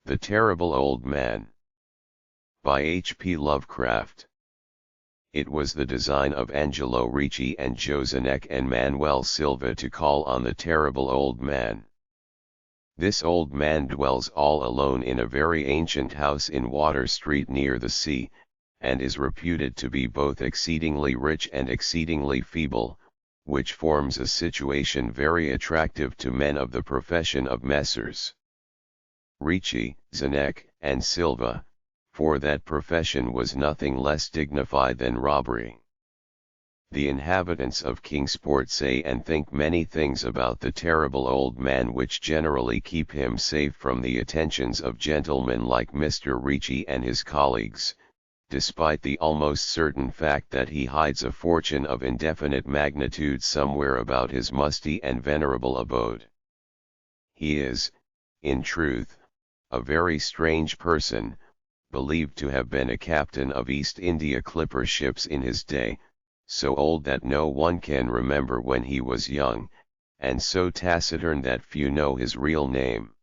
The Terrible Old Man. By H.P. Lovecraft. It was the design of Angelo Ricci and Joe Zanuck and Manuel Silva to call on the terrible old man. This old man dwells all alone in a very ancient house in Water Street near the sea, and is reputed to be both exceedingly rich and exceedingly feeble, which forms a situation very attractive to men of the profession of Messrs. Ricci, Zanuck, and Silva, for that profession was nothing less dignified than robbery. The inhabitants of Kingsport say and think many things about the terrible old man which generally keep him safe from the attentions of gentlemen like Mr. Ricci and his colleagues, despite the almost certain fact that he hides a fortune of indefinite magnitude somewhere about his musty and venerable abode. He is, in truth, a very strange person, believed to have been a captain of East India clipper ships in his day, so old that no one can remember when he was young, and so taciturn that few know his real name.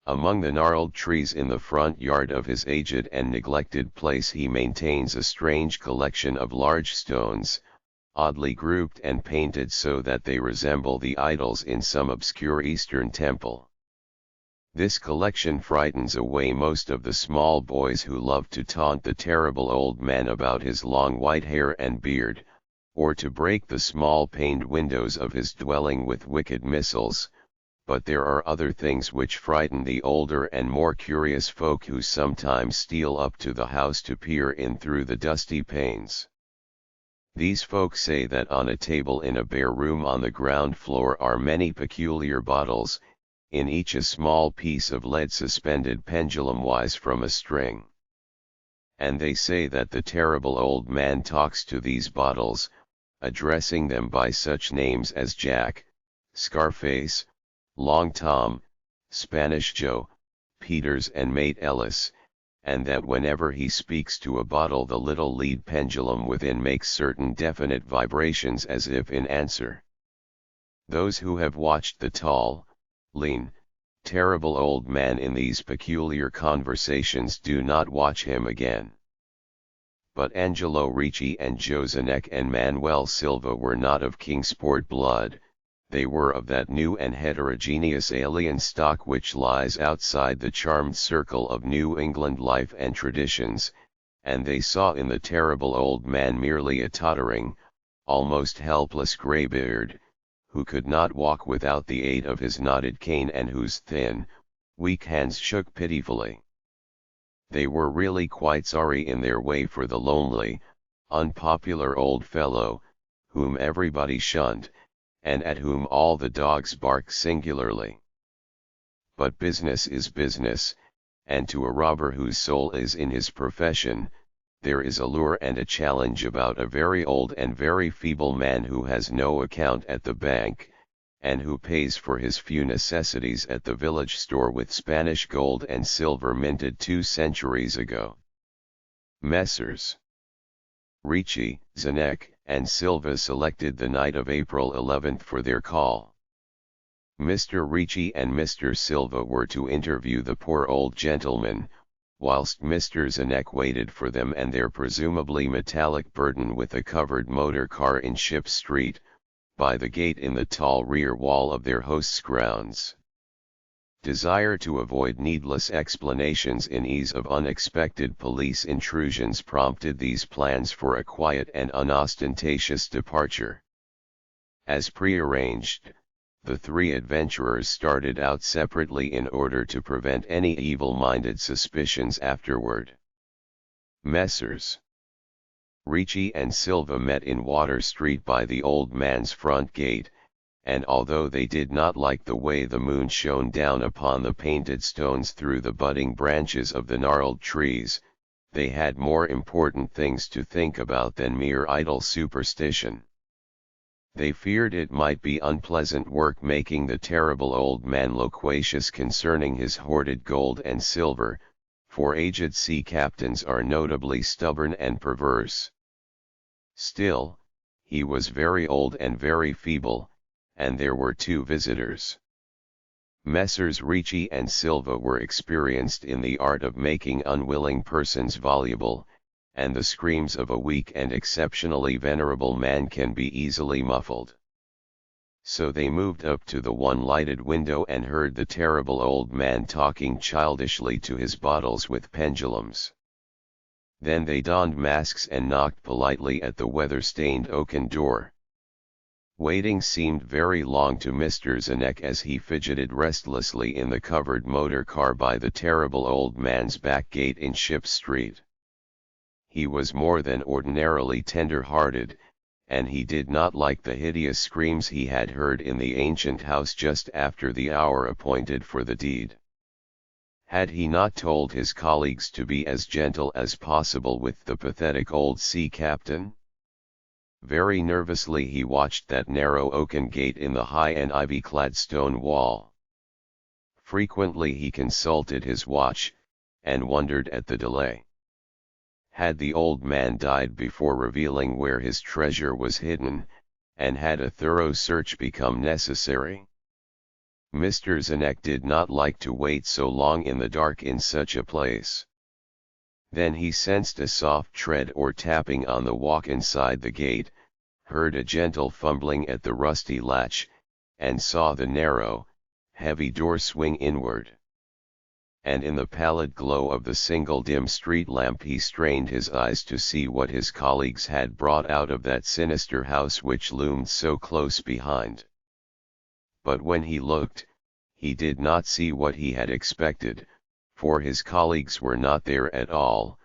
Among the gnarled trees in the front yard of his aged and neglected place he maintains a strange collection of large stones, oddly grouped and painted so that they resemble the idols in some obscure Eastern temple. This collection frightens away most of the small boys who love to taunt the terrible old man about his long white hair and beard, or to break the small paned windows of his dwelling with wicked missiles, but there are other things which frighten the older and more curious folk who sometimes steal up to the house to peer in through the dusty panes. These folk say that on a table in a bare room on the ground floor are many peculiar bottles, in each a small piece of lead suspended pendulum-wise from a string. And they say that the terrible old man talks to these bottles, addressing them by such names as Jack, Scarface, Long Tom, Spanish Joe, Peters and Mate Ellis, and that whenever he speaks to a bottle the little lead pendulum within makes certain definite vibrations as if in answer. Those who have watched the tall, lean, terrible old man in these peculiar conversations do not watch him again. But Angelo Ricci and Joe Zanuck and Manuel Silva were not of Kingsport blood, they were of that new and heterogeneous alien stock which lies outside the charmed circle of New England life and traditions, and they saw in the terrible old man merely a tottering, almost helpless graybeard, who could not walk without the aid of his knotted cane and whose thin, weak hands shook pitifully. They were really quite sorry in their way for the lonely, unpopular old fellow, whom everybody shunned, and at whom all the dogs barked singularly. But business is business, and to a robber whose soul is in his profession, there is a lure and a challenge about a very old and very feeble man who has no account at the bank, and who pays for his few necessities at the village store with Spanish gold and silver minted 2 centuries ago. Messrs. Ricci, Zanuck, and Silva selected the night of April 11th for their call. Mr. Ricci and Mr. Silva were to interview the poor old gentleman, whilst Mr. Zanuck waited for them and their presumably metallic burden with a covered motor car in Ship Street, by the gate in the tall rear wall of their host's grounds. Desire to avoid needless explanations in ease of unexpected police intrusions prompted these plans for a quiet and unostentatious departure. As prearranged, the 3 adventurers started out separately in order to prevent any evil-minded suspicions afterward. Messrs. Ricci and Silva met in Water Street by the old man's front gate, and although they did not like the way the moon shone down upon the painted stones through the budding branches of the gnarled trees, they had more important things to think about than mere idle superstition. They feared it might be unpleasant work making the terrible old man loquacious concerning his hoarded gold and silver, for aged sea captains are notably stubborn and perverse. Still, he was very old and very feeble, and there were 2 visitors. Messrs. Ricci and Silva were experienced in the art of making unwilling persons voluble, and the screams of a weak and exceptionally venerable man can be easily muffled. So they moved up to the one lighted window and heard the terrible old man talking childishly to his bottles with pendulums. Then they donned masks and knocked politely at the weather-stained oaken door. Waiting seemed very long to Mr. Zenek as he fidgeted restlessly in the covered motor car by the terrible old man's back gate in Ship Street. He was more than ordinarily tender-hearted, and he did not like the hideous screams he had heard in the ancient house just after the hour appointed for the deed. Had he not told his colleagues to be as gentle as possible with the pathetic old sea captain? Very nervously he watched that narrow oaken gate in the high and ivy-clad stone wall. Frequently he consulted his watch, and wondered at the delay. Had the old man died before revealing where his treasure was hidden, and had a thorough search become necessary? Mr. Zenek did not like to wait so long in the dark in such a place. Then he sensed a soft tread or tapping on the walk inside the gate, heard a gentle fumbling at the rusty latch, and saw the narrow, heavy door swing inward. And in the pallid glow of the single dim street lamp he strained his eyes to see what his colleagues had brought out of that sinister house which loomed so close behind. But when he looked, he did not see what he had expected, for his colleagues were not there at all,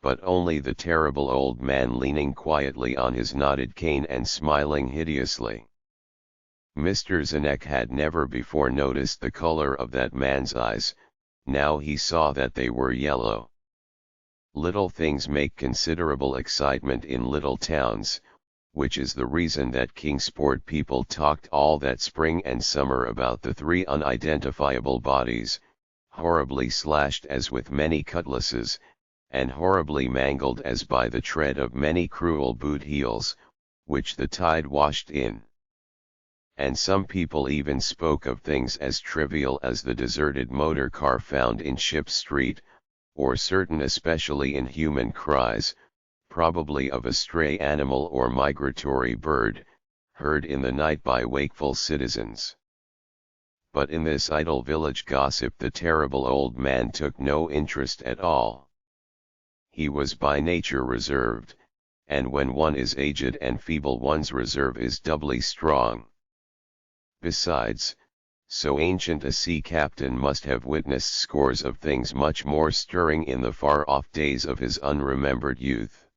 but only the terrible old man leaning quietly on his knotted cane and smiling hideously. Mr. Zenek had never before noticed the color of that man's eyes. Now he saw that they were yellow. Little things make considerable excitement in little towns, which is the reason that Kingsport people talked all that spring and summer about the three unidentifiable bodies, horribly slashed as with many cutlasses, and horribly mangled as by the tread of many cruel boot heels, which the tide washed in. And some people even spoke of things as trivial as the deserted motor car found in Ship Street, or certain especially inhuman cries, probably of a stray animal or migratory bird, heard in the night by wakeful citizens. But in this idle village gossip the terrible old man took no interest at all. He was by nature reserved, and when one is aged and feeble one's reserve is doubly strong. Besides, so ancient a sea captain must have witnessed scores of things much more stirring in the far-off days of his unremembered youth.